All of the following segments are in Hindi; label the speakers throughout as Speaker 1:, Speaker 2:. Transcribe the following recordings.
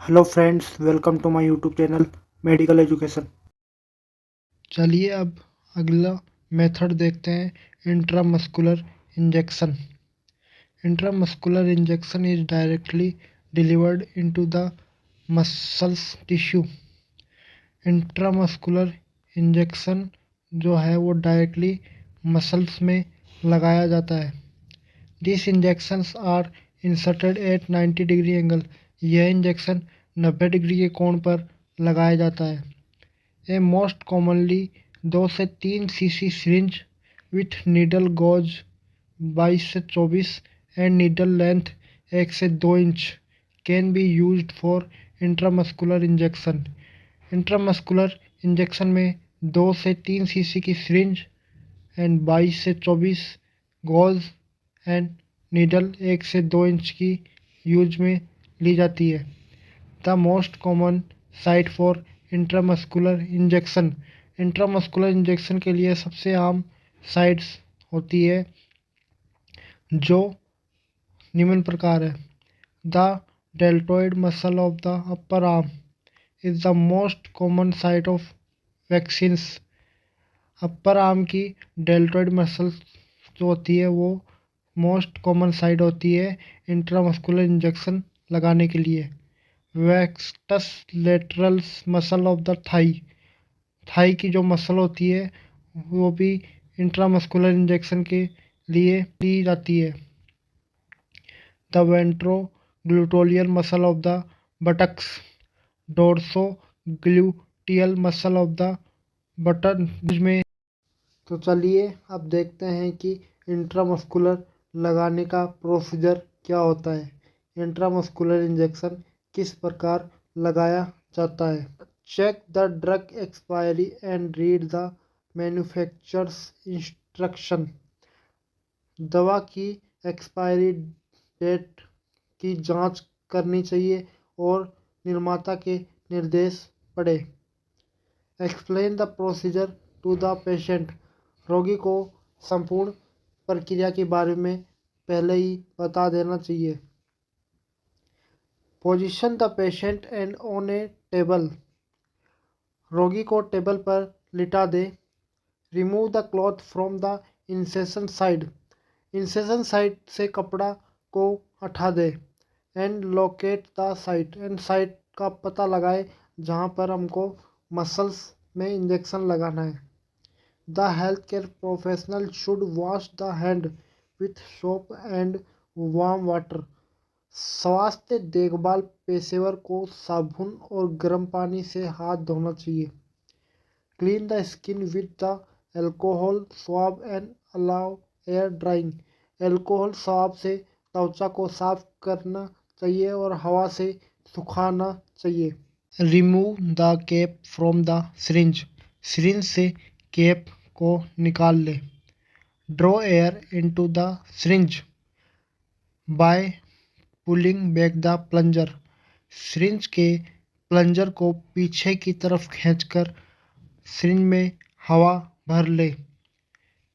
Speaker 1: Hello friends, welcome to my YouTube channel medical education.
Speaker 2: चलिए अब अगला मेथड देखते हैं intramuscular injection. Intramuscular injection is directly delivered into the muscles tissue. Intramuscular injection जो है वो डायरेक्टली मसल्स में लगाया जाता है। This injections are inserted at 90 degree angle. यह इंजेक्शन 90 डिग्री के कोण पर लगाया जाता है। ए मोस्ट कॉमनली 2 से 3 cc syringe with needle gauge 22 से 24 एंड नीडल लेंथ 1 से 2 inch can be used for intramuscular injection. Intramuscular injection में 2 से 3 सीसी की सिरिंज एंड 22 से 24 गॉज एंड नीडल 1 से 2 इंच की यूज में ली जाती है। The most common site for intramuscular injection. Intramuscular injection के लिए सबसे आम साइट्स होती है जो निम्न प्रकार है। The deltoid muscle of the upper arm is the most common site of vaccines. Upper arm की डेल्टोइड मसल जो होती है वो मोस्ट कॉमन साइट होती है इंट्रामस्कुलर इंजेक्शन लगाने के लिए। Vastus lateralis muscle of the thigh. Thigh की जो मसल होती है वो भी इंट्रामस्कुलर इंजेक्शन के लिए ली जाती है। The ventrogluteal muscle of the buttocks. Dorsogluteal muscle of the buttock में। तो चलिए अब देखते हैं कि इंट्रामस्कुलर लगाने का प्रोसीजर क्या होता है। इंट्रामस्कुलर इंजेक्शन किस प्रकार लगाया जाता है। Check the drug expiry and read the manufacturer's instruction. दवा की एक्सपायरी डेट की जांच करनी चाहिए और निर्माता के निर्देश पढ़ें। Explain the procedure to the patient. रोगी को संपूर्ण प्रक्रिया के बारे में पहले ही बता देना चाहिए। Position the patient and on a table. रोगी को टेबल पर लिटा दे। Remove the cloth from the incision side. Incision side से कपड़ा को हटा दे। And locate the site. And site का पता लगाए जहाँ पर हमको मसल्स में इंजेक्शन लगाना है। The health care professional should wash the hand with soap and warm water. स्वास्थ्य देखभाल पेशेवर को साबुन और गर्म पानी से हाथ धोना चाहिए। Clean the skin with the alcohol swab and allow air drawing. Alcohol swab से त्वचा को साफ करना चाहिए और हवा से सुखाना चाहिए। Remove the cap from the syringe. Syringe से कैप को निकाल ले। Draw air into the syringe by pulling back the plunger. Syringe के प्लंजर को पीछे की तरफ खींचकर सिरिंज में हवा भर ले।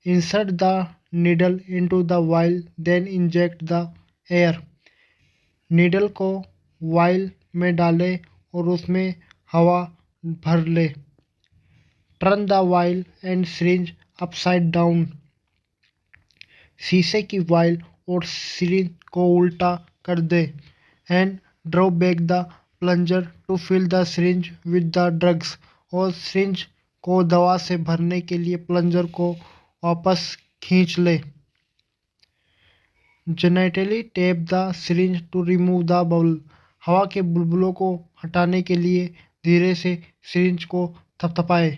Speaker 2: Insert the needle into the vial then inject the air. Needle को वाइल में डाले और उसमें हवा भर ले। Turn the vial and syringe upside down. शीशे की वाइल और सिरिंज को उल्टा कर दे। And draw back the plunger to fill the syringe with the drugs. और सिरिंज को दवा से भरने के लिए प्लंजर को वापस खींच ले। Gently tap the syringe to remove the bubble. हवा के बुलबुलों को हटाने के लिए धीरे से सिरिंज को थपथपाए।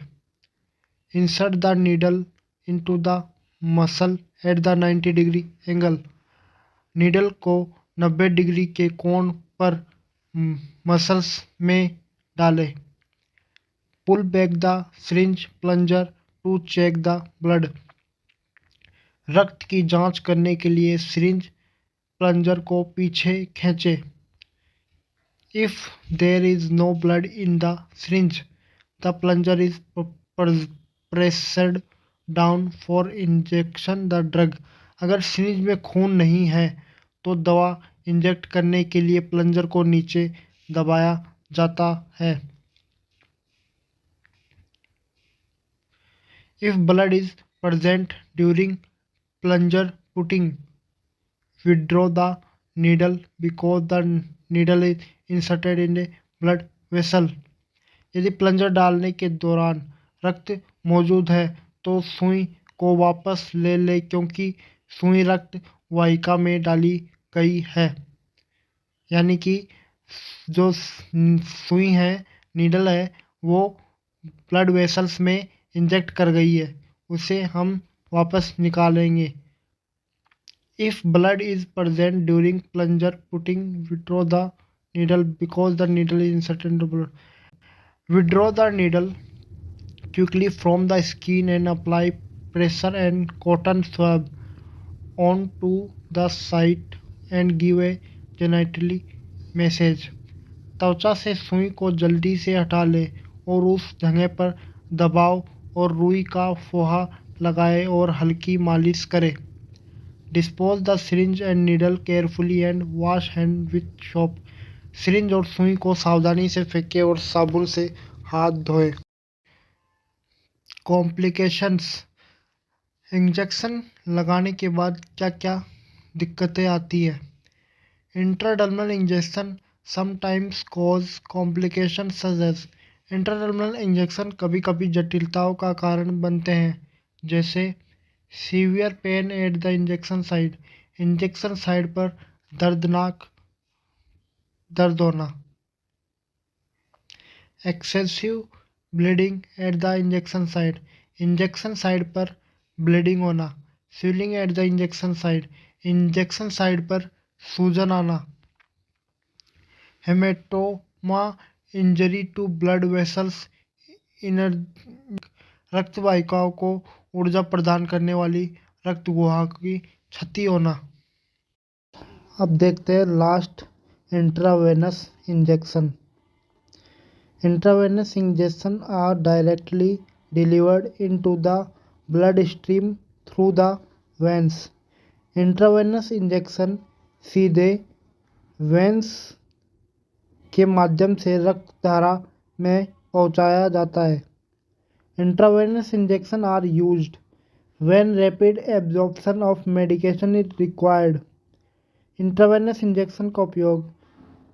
Speaker 2: Insert the needle into the muscle at the 90 degree angle. Needle को 90 डिग्री के कोण पर मसल्स में डालें। Pull back the syringe plunger to check the blood. रक्त की जांच करने के लिए सिरिंज प्लंजर को पीछे खींचे। If there is no blood in the syringe the plunger is pressed down for injection the drug. अगर सिरिंज में खून नहीं है तो दवा इंजेक्ट करने के लिए प्लंजर को नीचे दबाया जाता है। If blood is present during plunger putting, withdraw the needle because the needle is inserted in a blood vessel. यदि प्लंजर डालने के दौरान रक्त मौजूद है तो सुई को वापस ले लें क्योंकि सुई रक्त वाहिका में डाली गई है। यानी कि जो सुई है, नीडल है, वो ब्लड वेसल्स में इंजेक्ट कर गई है, उसे हम वापस निकालेंगे। If blood is present during plunger putting, withdraw the needle because the needle is inserted in the blood. Withdraw the needle quickly from the skin and apply pressure and cotton swab onto the site and give a genitally massage. त्वचा से सुई को जल्दी से हटा लें और उस जगह पर दबाव और रुई का फोहा लगाएं और हल्की मालिश करें। Dispose the syringe and needle carefully and wash hand with soap. Syringe और सुई को सावधानी से फेंकें और साबुन से हाथ धोएं। कॉम्प्लिकेशंस। इंजेक्शन लगाने के बाद क्या क्या दिक्कतें आती है। Intradermal injection sometimes cause complication such as. Intradermal injection कभी कभी जटिलताओं का कारण बनते हैं, जैसे severe pain at the injection site. Injection site पर दर्दनाक दर्द होना। Excessive bleeding at the injection site. Injection site पर ब्लीडिंग होना। Swelling at the injection site. Injection site पर सूजन आना। Haematoma injury to blood vessels. रक्त वाहिकाओं को ऊर्जा प्रदान करने वाली रक्त गुहा की क्षति होना। अब देखते हैं last, intravenous injection. Intravenous injections are directly delivered into the bloodstream through the veins. Intravenous injection सीधे वेंस के माध्यम से रक्त धारा में पहुंचाया जाता है। Intravenous injection are used when rapid absorption of medication is required. Intravenous injection का उपयोग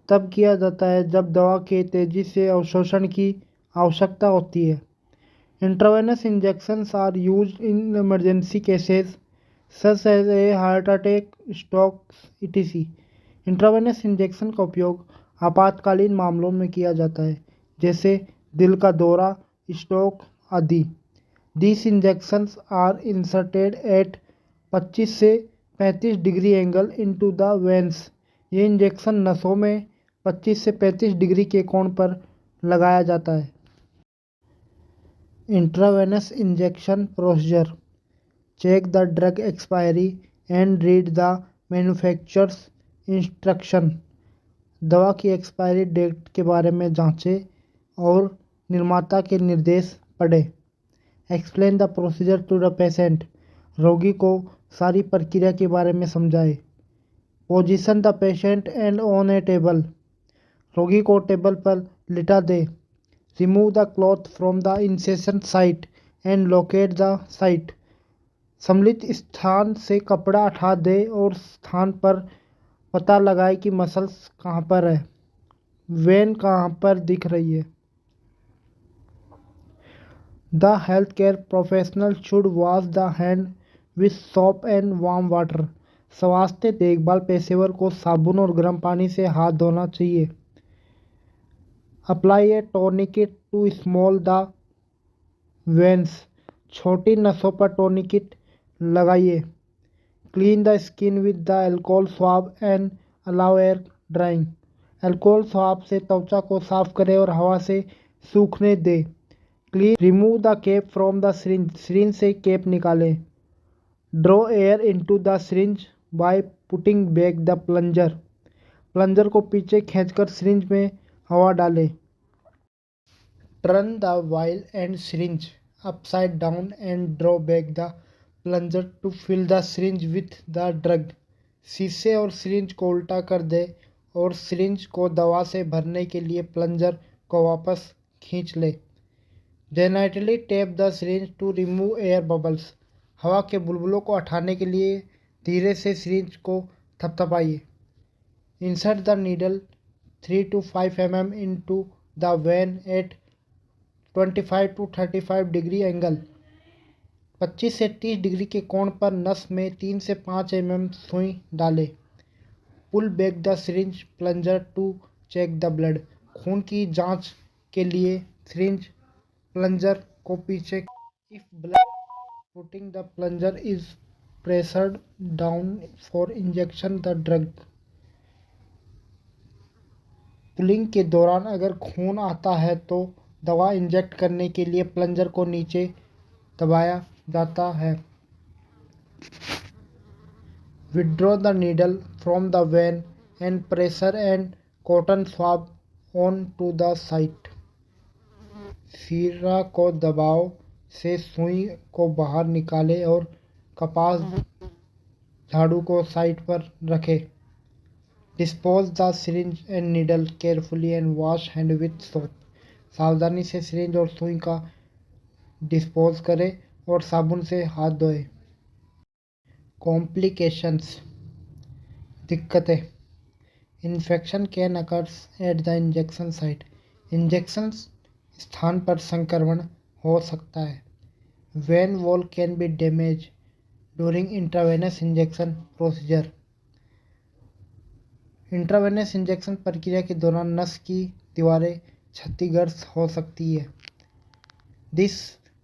Speaker 2: तब किया जाता है जब दवा के तेजी से अवशोषण की आवश्यकता होती है। Intravenous injections are used in emergency cases such as a heart attack, strokes etc. Intravenous injection का उपयोग आपातकालीन मामलों में किया जाता है, जैसे दिल का दौरा, स्ट्रोक आदि। This injections are inserted at 25 से 35 degree angle into the veins. ये इंजेक्शन नसों में 25 से 35 डिग्री के कोण पर लगाया जाता है। Intravenous injection procedure. Check the drug expiry and read the manufacturer's instruction. दवा की एक्सपायरी डेट के बारे में जांचें और निर्माता के निर्देश पढ़ें। Explain the procedure to the patient. रोगी को सारी प्रक्रिया के बारे में समझाएं। Position the patient and on a table. रोगी को टेबल पर लिटा दे। Remove the cloth from the incision site and locate the site. सम्मिलित स्थान से कपड़ा हटा दे और स्थान पर पता लगाए कि मसल्स कहाँ पर है, वेन कहाँ पर दिख रही है। The health care professional should wash the hand with soap and warm water. स्वास्थ्य देखभाल पेशेवर को साबुन और गर्म पानी से हाथ धोना चाहिए। Apply a tourniquet to small the veins. छोटी नसों पर टोर्निकेट लगाइए। Clean the skin with the alcohol swab and allow air drying. Alcohol swab से त्वचा को साफ करें और हवा से सूखने दें। Clean remove the cap from the syringe. Syringe से कैप निकालें। Draw air into the syringe by putting back the plunger. Plunger को पीछे खींचकर सिरिंज में हवा डालें। Turn the vial and syringe upside down and draw back the plunger to fill the syringe with the drug. शीशे और सिरिंज को उल्टा कर दें और सिरिंज को दवा से भरने के लिए प्लंजर को वापस खींच ले। Gently tap the syringe to remove air bubbles. हवा के बुलबुलों को हटाने के लिए धीरे से सिरिंज को थपथपाइए। Insert the needle 3 to 5 mm into the vein at 25 to 35 degree angle. 25 से 30 डिग्री के कोण पर नस में 3 से 5 mm सुई डालें। Pull back the syringe plunger to check the blood. खून की जांच के लिए सिरिंज प्लंजर को पीछे। If blood putting the plunger is pressured down for injection the drug. Pulling के दौरान अगर खून आता है तो दवा इंजेक्ट करने के लिए प्लंजर को नीचे दबाया जाता है। Withdraw the needle from the vein and pressure and cotton swab on to the site. सिरा को दबाव से सुई को बाहर निकालें और कपास झाड़ू को साइड पर रखें। Dispose the syringe and needle carefully and wash hand with soap. सावधानी से सिरिंज और सुई का डिस्पोज करें और साबुन से हाथ धोएं। कॉम्प्लिकेशंस दिक्कतें। Infection can occurs at the injection site. Injection स्थान पर संक्रमण हो सकता है। When wall can be damage during intravenous injection procedure. Intravenous injection प्रक्रिया के दौरान नस की दीवारें क्षतिग्रस्त हो सकती है। This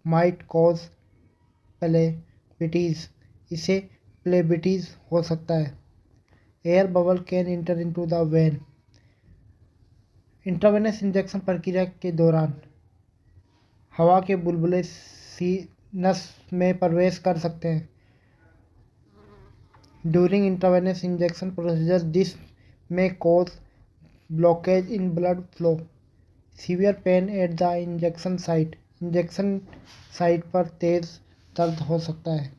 Speaker 2: might cause phlebitis. इसे प्लेबिटीज हो सकता है। Air bubble can enter into the vein. Intravenous injection प्रक्रिया के दौरान हवा के बुलबुले नस में प्रवेश कर सकते हैं। During intravenous injection procedure this may cause blockage in blood flow. Severe pain at the injection site. Injection site पर तेज दर्द हो सकता है।